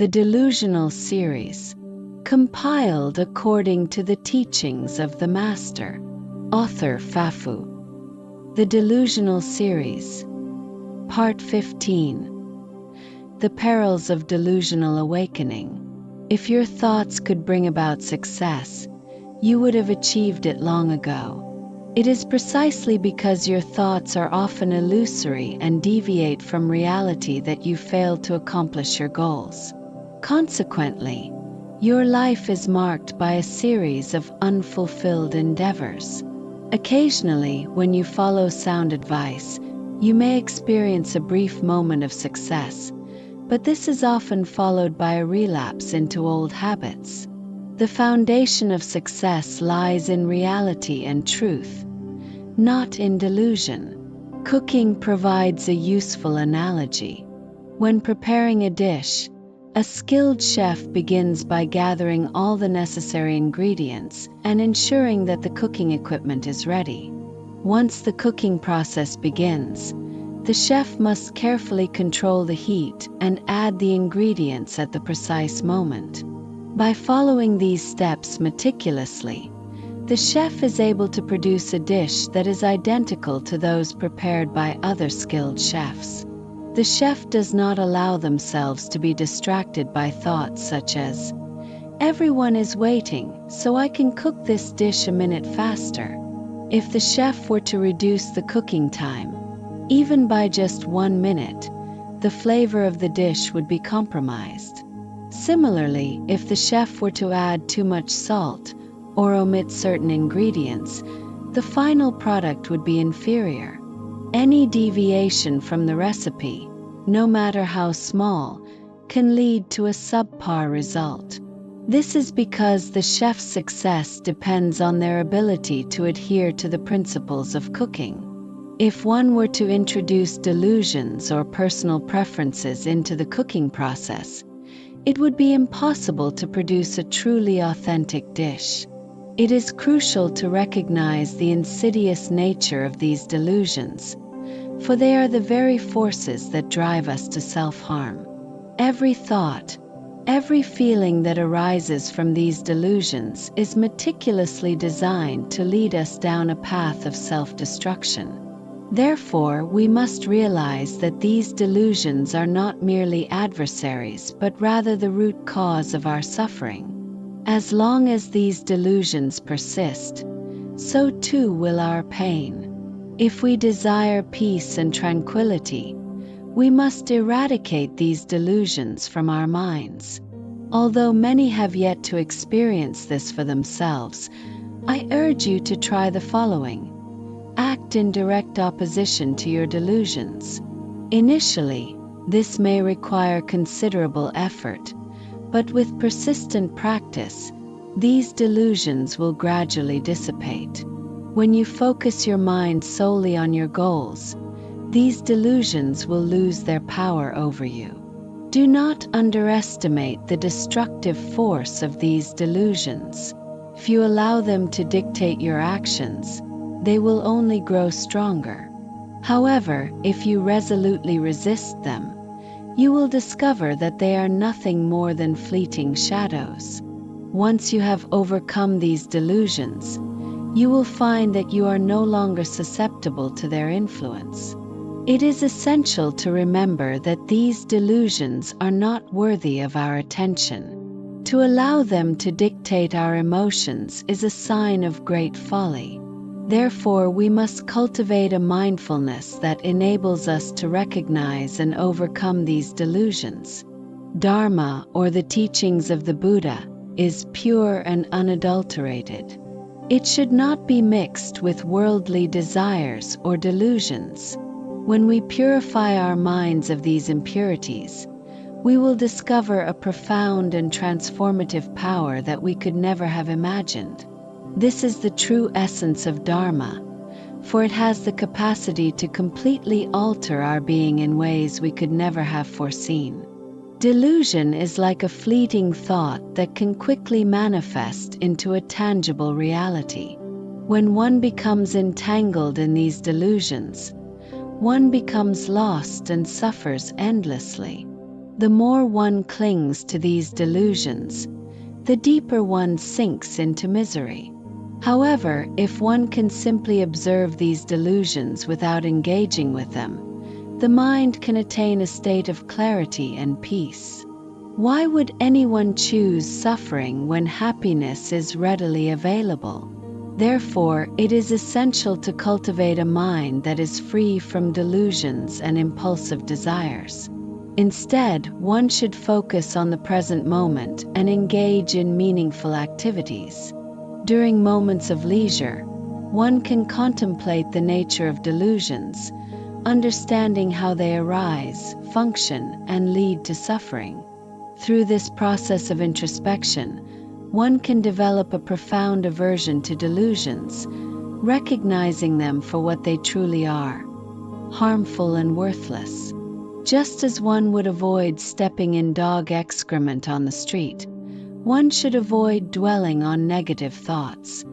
the Delusional Series, compiled according to the teachings of the Master, author Fafu. The Delusional Series, Part 15. The Perils of Delusional Awakening. If your thoughts could bring about success, you would have achieved it long ago. It is precisely because your thoughts are often illusory and deviate from reality that you fail to accomplish your goals. Consequently, your life is marked by a series of unfulfilled endeavors. Occasionally, when you follow sound advice, you may experience a brief moment of success, but this is often followed by a relapse into old habits. The foundation of success lies in reality and truth, not in delusion. Cooking provides a useful analogy. When preparing a dish, a skilled chef begins by gathering all the necessary ingredients and ensuring that the cooking equipment is ready. Once the cooking process begins, the chef must carefully control the heat and add the ingredients at the precise moment. By following these steps meticulously, the chef is able to produce a dish that is identical to those prepared by other skilled chefs. The chef does not allow themselves to be distracted by thoughts such as, "Everyone is waiting, so I can cook this dish a minute faster." If the chef were to reduce the cooking time, even by just 1 minute, the flavor of the dish would be compromised. Similarly, if the chef were to add too much salt or omit certain ingredients, the final product would be inferior. Any deviation from the recipe, no matter how small, can lead to a subpar result. This is because the chef's success depends on their ability to adhere to the principles of cooking. If one were to introduce delusions or personal preferences into the cooking process, it would be impossible to produce a truly authentic dish. It is crucial to recognize the insidious nature of these delusions, for they are the very forces that drive us to self-harm. Every thought, every feeling that arises from these delusions is meticulously designed to lead us down a path of self-destruction. Therefore, we must realize that these delusions are not merely adversaries but rather the root cause of our suffering. As long as these delusions persist, so too will our pain. If we desire peace and tranquility, we must eradicate these delusions from our minds. Although many have yet to experience this for themselves, I urge you to try the following. Act in direct opposition to your delusions. Initially, this may require considerable effort, but with persistent practice, these delusions will gradually dissipate. When you focus your mind solely on your goals, these delusions will lose their power over you. Do not underestimate the destructive force of these delusions. If you allow them to dictate your actions, they will only grow stronger. However, if you resolutely resist them, you will discover that they are nothing more than fleeting shadows. Once you have overcome these delusions, you will find that you are no longer susceptible to their influence. It is essential to remember that these delusions are not worthy of our attention. To allow them to dictate our emotions is a sign of great folly. Therefore, we must cultivate a mindfulness that enables us to recognize and overcome these delusions. Dharma, or the teachings of the Buddha, is pure and unadulterated. It should not be mixed with worldly desires or delusions. When we purify our minds of these impurities, we will discover a profound and transformative power that we could never have imagined. This is the true essence of Dharma, for it has the capacity to completely alter our being in ways we could never have foreseen. Delusion is like a fleeting thought that can quickly manifest into a tangible reality. When one becomes entangled in these delusions, one becomes lost and suffers endlessly. The more one clings to these delusions, the deeper one sinks into misery. However, if one can simply observe these delusions without engaging with them, the mind can attain a state of clarity and peace. Why would anyone choose suffering when happiness is readily available? Therefore, it is essential to cultivate a mind that is free from delusions and impulsive desires. Instead, one should focus on the present moment and engage in meaningful activities. During moments of leisure, one can contemplate the nature of delusions, understanding how they arise, function, and lead to suffering. Through this process of introspection, one can develop a profound aversion to delusions, recognizing them for what they truly are: harmful and worthless. Just as one would avoid stepping in dog excrement on the street, one should avoid dwelling on negative thoughts.